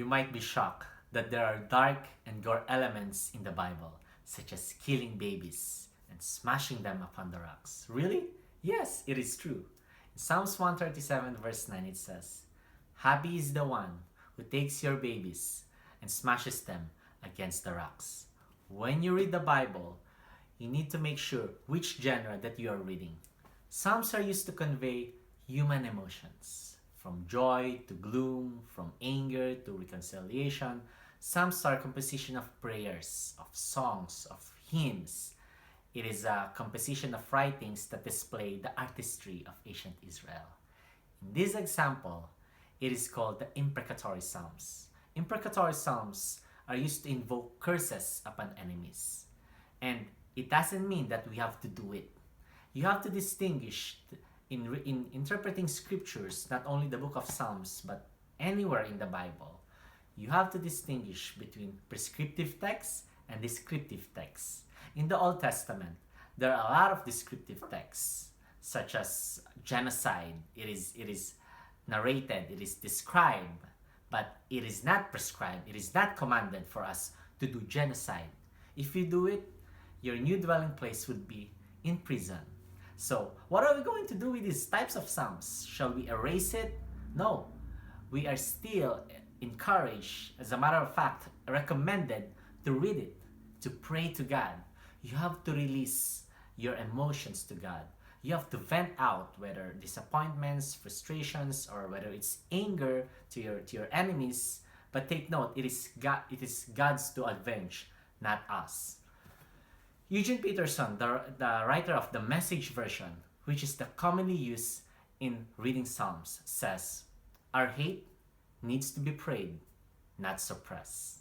You might be shocked that there are dark and gore elements in the Bible, such as killing babies and smashing them upon the rocks. Really? Yes, it is true. In Psalms 137 verse 9 it says, "Happy is the one who takes your babies and smashes them against the rocks." When you read the Bible, you need to make sure which genre that you are reading. Psalms are used to convey human emotions, from joy to gloom, from anger to reconciliation. Psalms are a composition of prayers, of songs, of hymns. It is a composition of writings that display the artistry of ancient Israel. In this example, it is called the imprecatory psalms. Imprecatory psalms are used to invoke curses upon enemies. And it doesn't mean that we have to do it. You have to distinguish in interpreting scriptures, not only the book of Psalms, but anywhere in the Bible. You have to distinguish between prescriptive texts and descriptive texts. In the Old Testament, there are a lot of descriptive texts, such as genocide. It is narrated, it is described, but it is not prescribed, it is not commanded for us to do genocide. If you do it, your new dwelling place would be in prison. So, what are we going to do with these types of psalms? Shall we erase it? No. We are still encouraged, as a matter of fact, recommended to read it, to pray to God. You have to release your emotions to God. You have to vent out whether disappointments, frustrations, or whether it's anger to your enemies. But take note, it is God's to avenge, not us. Eugene Peterson, the writer of the Message version, which is the commonly used in reading Psalms, says, "Our hate needs to be prayed, not suppressed."